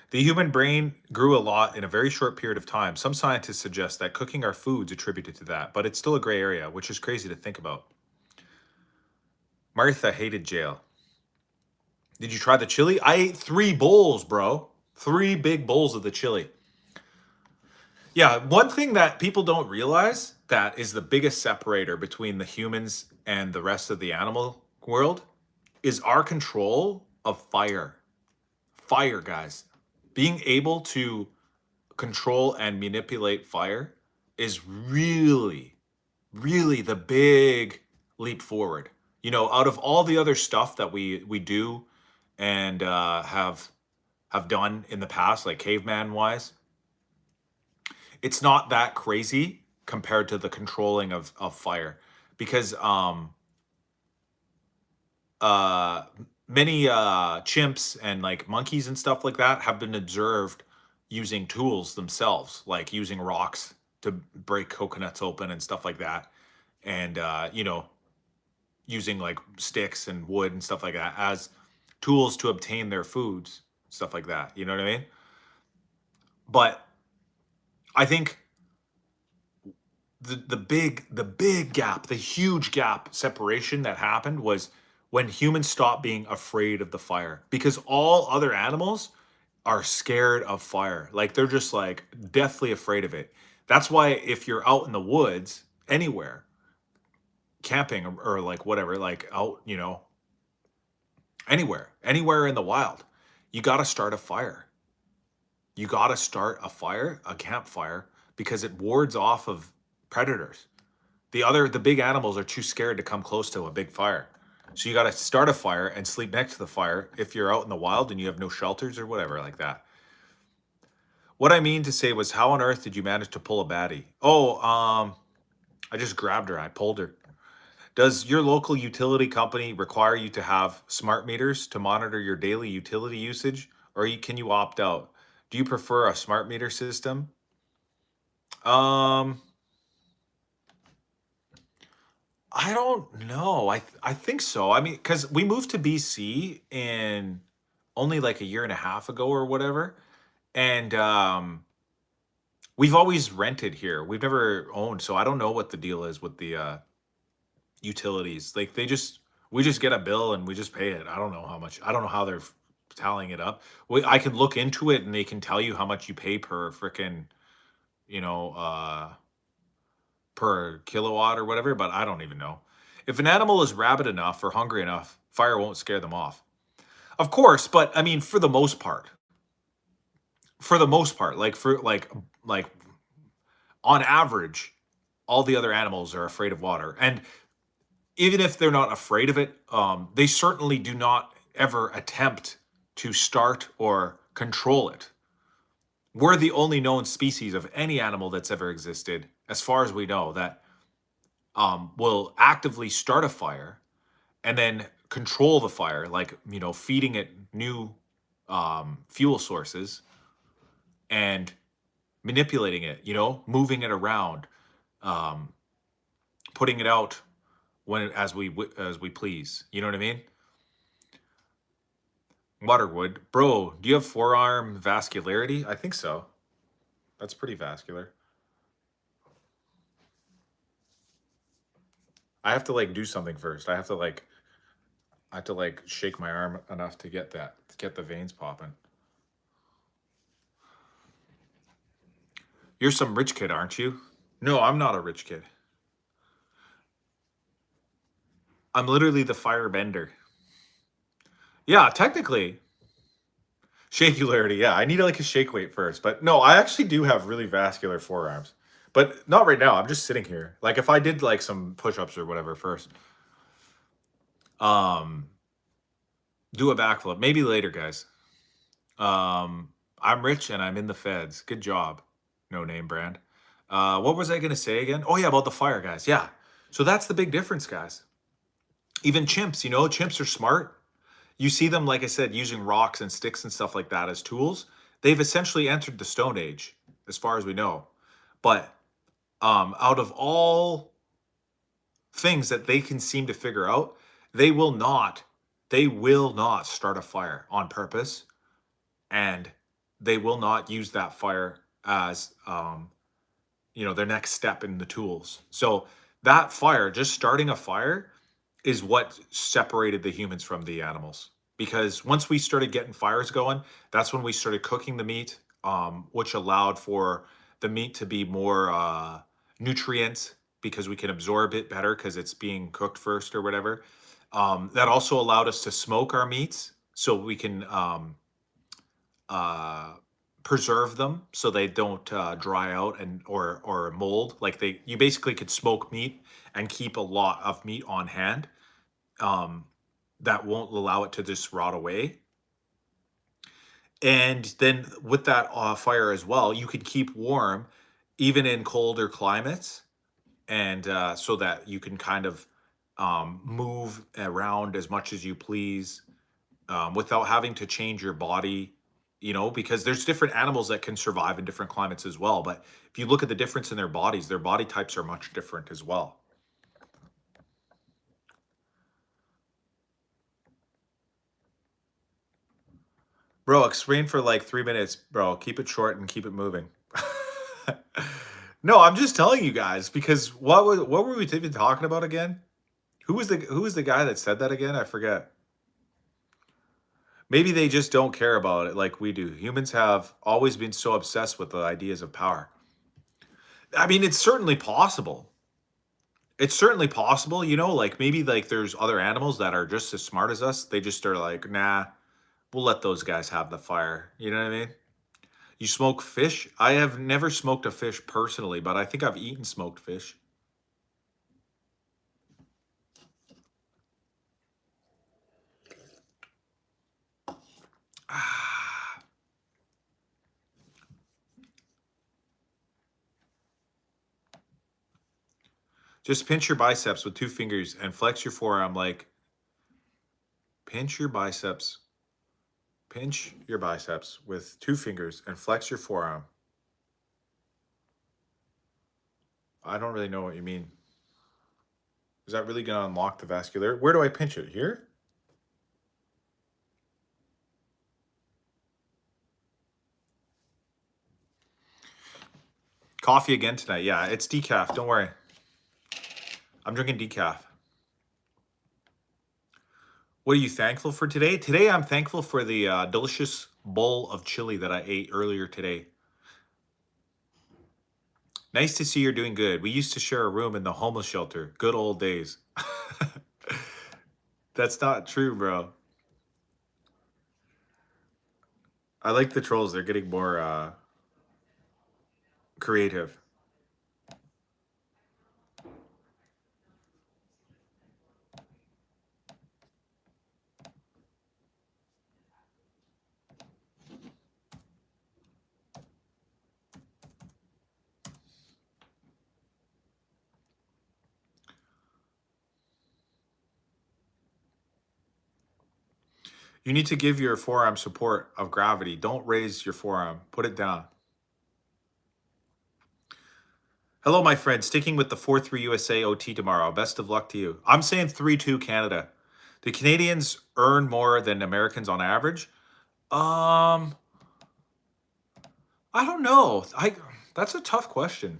The human brain grew a lot in a very short period of time. Some scientists suggest that cooking our foods attributed to that, but it's still a gray area, which is crazy to think about. Martha hated jail. Did you try the chili? I ate 3 bowls, bro. 3 big bowls of the chili. Yeah, one thing that people don't realize that is the biggest separator between the humans and the rest of the animal world is our control of fire. Fire, guys. Being able to control and manipulate fire is really, really the big leap forward. You know, out of all the other stuff that we do and have done in the past, like caveman wise, it's not that crazy compared to the controlling of fire because uh many chimps and like monkeys and stuff like that have been observed using tools themselves, like using rocks to break coconuts open and stuff like that, and you know, using like sticks and wood and stuff like that as tools to obtain their foods, stuff like that, you know what I mean? But I think the big gap, the huge gap separation that happened was when humans stopped being afraid of the fire, because all other animals are scared of fire. Like they're just like deathly afraid of it. That's why if you're out in the woods anywhere, camping or like whatever, like out, you know, anywhere in the wild, you got to start a fire. You got to start a fire, a campfire, because it wards off of predators. The big animals are too scared to come close to a big fire. So you got to start a fire and sleep next to the fire if you're out in the wild and you have no shelters or whatever like that. What I mean to say was, how on earth did you manage to pull a baddie? Oh, I just grabbed her. I pulled her. Does your local utility company require you to have smart meters to monitor your daily utility usage, or can you opt out? Do you prefer a smart meter system? Um, I don't know. I think so. I mean, because we moved to BC in only like a year and a half ago or whatever, and we've always rented here. We've never owned, so I don't know what the deal is with the utilities. Like we just get a bill and we just pay it. I don't know how much. I don't know how they're tallying it up. I can look into it and they can tell you how much you pay per frickin', you know, per kilowatt or whatever, but I don't even know. If an animal is rabid enough or hungry enough, fire won't scare them off. Of course, but I mean for the most part, like for like on average, all the other animals are afraid of water. And even if they're not afraid of it, they certainly do not ever attempt to start or control it. We're the only known species of any animal that's ever existed, as far as we know, that will actively start a fire and then control the fire, like, you know, feeding it new fuel sources and manipulating it, you know, moving it around, um, putting it out when as we please. You know what I mean? Waterwood, bro, do you have forearm vascularity? I think so. That's pretty vascular. I have to like do something first. I have to like shake my arm enough to get the veins popping. You're some rich kid, aren't you? No, I'm not a rich kid. I'm literally the firebender. Yeah, technically. Shakularity, yeah. I need like a shake weight first. But no, I actually do have really vascular forearms. But not right now. I'm just sitting here. Like if I did like some push-ups or whatever first. Um, do a backflip. Maybe later, guys. I'm rich and I'm in the feds. Good job. No name brand. What was I gonna say again? Oh yeah, about the fire, guys. Yeah. So that's the big difference, guys. Even chimps, you know, chimps are smart. You see them, like I said, using rocks and sticks and stuff like that as tools. They've essentially entered the Stone Age, as far as we know. But out of all things that they can seem to figure out, they will not, they will not start a fire on purpose, and they will not use that fire as you know, their next step in the tools. So that fire, just starting a fire, is what separated the humans from the animals. Because once we started getting fires going, that's when we started cooking the meat, which allowed for the meat to be more nutrient because we can absorb it better because it's being cooked first or whatever. That also allowed us to smoke our meats so we can uh, preserve them so they don't dry out and or mold. Like you basically could smoke meat and keep a lot of meat on hand, um, that won't allow it to just rot away. And then with that fire as well, you can keep warm even in colder climates, and so that you can kind of move around as much as you please, without having to change your body, because there's different animals that can survive in different climates as well. But if you look at the difference in their bodies, their body types are much different as well. Bro, explain for like 3 minutes, bro. Keep it short and keep it moving. No, I'm just telling you guys because what were we even talking about again? Who was the guy that said that again? I forget. Maybe they just don't care about it like we do. Humans have always been so obsessed with the ideas of power. I mean, it's certainly possible. It's certainly possible, like maybe like there's other animals that are just as smart as us. They just are like, nah, we'll let those guys have the fire. You know what I mean? You smoke fish? I have never smoked a fish personally, but I think I've eaten smoked fish. Ah, just pinch your biceps with 2 fingers and flex your forearm like pinch your biceps. Pinch your biceps with 2 fingers and flex your forearm. I don't really know what you mean. Is that really going to unlock the vascular? Where do I pinch it? Here? Coffee again tonight. Yeah, it's decaf. Don't worry. I'm drinking decaf. What are you thankful for today? Today, I'm thankful for the delicious bowl of chili that I ate earlier today. Nice to see you're doing good. We used to share a room in the homeless shelter. Good old days. That's not true, bro. I like the trolls. They're getting more creative. You need to give your forearm support of gravity. Don't raise your forearm. Put it down. Hello, my friend. Sticking with the 4-3 USA OT tomorrow. Best of luck to you. I'm saying 3-2 Canada. The Canadians earn more than Americans on average. I don't know. That's a tough question.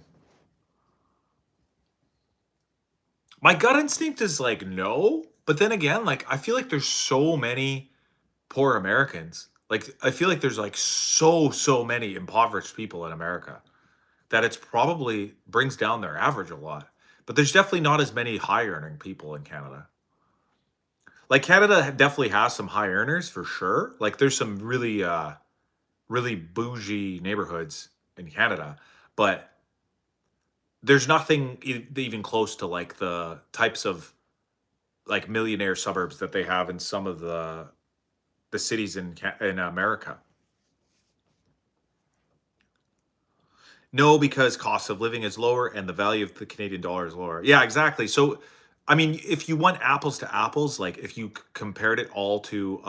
My gut instinct is like no, but then again, like I feel like there's so many poor Americans. Like I feel like there's like so many impoverished people in America that it's probably brings down their average a lot. But there's definitely not as many high earning people in Canada. Like Canada definitely has some high earners for sure. Like there's some really bougie neighborhoods in Canada, but there's nothing even close to like the types of like millionaire suburbs that they have in some of the cities in America. No, because cost of living is lower and the value of the Canadian dollar is lower. Yeah, exactly. So, I mean, if you want apples to apples, like if you compared it all to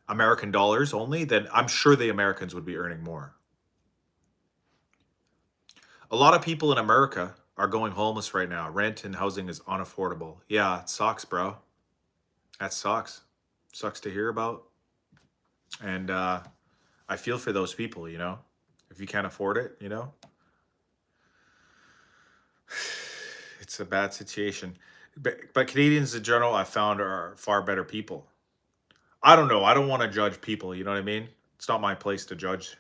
American dollars only, then I'm sure the Americans would be earning more. A lot of people in America are going homeless right now. Rent and housing is unaffordable. Yeah, it sucks, bro. That sucks. Sucks to hear about. And I feel for those people, if you can't afford it. It's a bad situation. But Canadians in general, I found are far better people. I don't know. I don't want to judge people. You know what I mean? It's not my place to judge.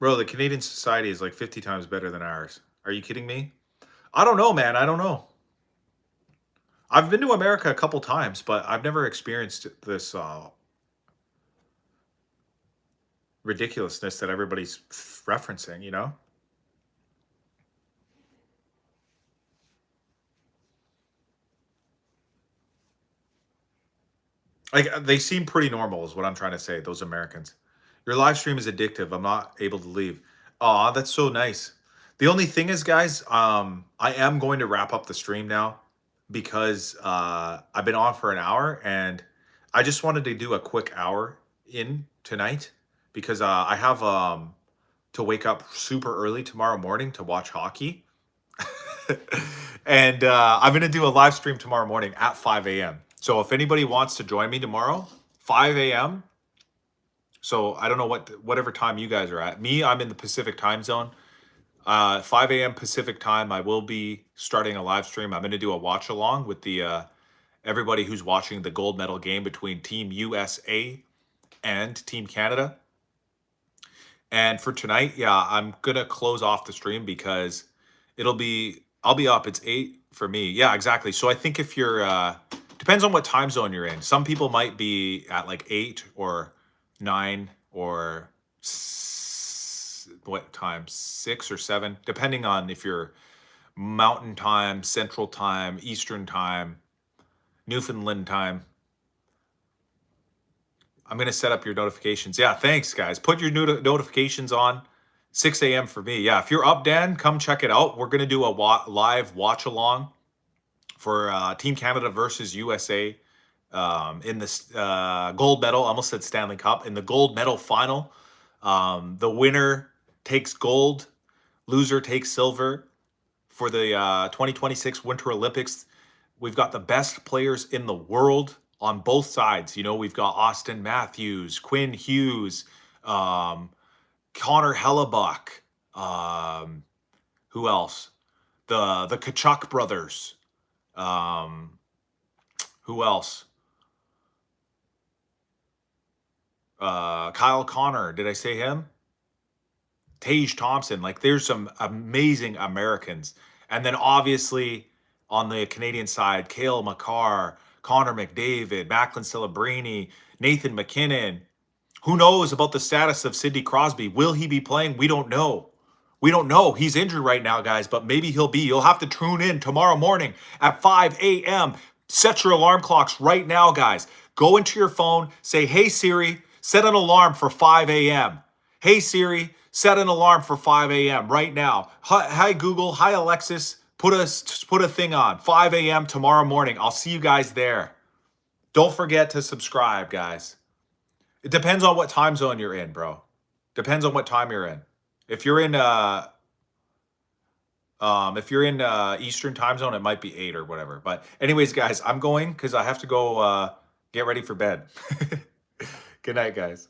Bro, the Canadian society is like 50 times better than ours. Are you kidding me? I don't know, man. I don't know. I've been to America a couple times, but I've never experienced this ridiculousness that everybody's referencing, you know? Like they seem pretty normal is what I'm trying to say, those Americans. Your live stream is addictive. I'm not able to leave. Aw, that's so nice. The only thing is, guys, I am going to wrap up the stream now because I've been on for an hour and I just wanted to do a quick hour in tonight because I have to wake up super early tomorrow morning to watch hockey. And I'm going to do a live stream tomorrow morning at 5 a.m. So if anybody wants to join me tomorrow, 5 a.m. So I don't know whatever time you guys are at. Me, I'm in the Pacific time zone. 5 a.m. Pacific time, I will be starting a live stream. I'm going to do a watch along with the everybody who's watching the gold medal game between Team USA and Team Canada. And for tonight, yeah, I'm gonna close off the stream because I'll be up. It's 8 for me. Yeah, exactly. So I think if you're depends on what time zone you're in. Some people might be at like 8 or 9 or what time? 6 or 7, depending on if you're Mountain Time, Central Time, Eastern Time, Newfoundland Time. I'm going to set up your notifications. Yeah, thanks, guys. Put your notifications on. 6 a.m. for me. Yeah, if you're up, Dan, come check it out. We're going to do a live watch along for Team Canada versus USA in this gold medal. I almost said Stanley Cup. In the gold medal final, the winner takes gold, loser takes silver for the 2026 Winter Olympics. We've got the best players in the world on both sides. You know, we've got Austin Matthews, Quinn Hughes, Connor Hellebuck, who else? The Kachuk brothers. Who else? Kyle Connor. Did I say him? Tage Thompson. Like, there's some amazing Americans. And then obviously on the Canadian side, Cale Makar, Connor McDavid, Macklin Celebrini, Nathan McKinnon. Who knows about the status of Sidney Crosby? Will he be playing? We don't know. We don't know. He's injured right now, guys, but maybe he'll be. You'll have to tune in tomorrow morning at 5 a.m. Set your alarm clocks right now, guys. Go into your phone, say, hey, Siri, set an alarm for 5 a.m. Hey, Siri, set an alarm for 5 a.m. right now. Hi, Google. Hi, Alexis. Put a thing on. 5 a.m. tomorrow morning. I'll see you guys there. Don't forget to subscribe, guys. It depends on what time zone you're in, bro. Depends on what time you're in. If you're in Eastern time zone, it might be 8 or whatever. But anyways, guys, I'm going because I have to go get ready for bed. Good night, guys.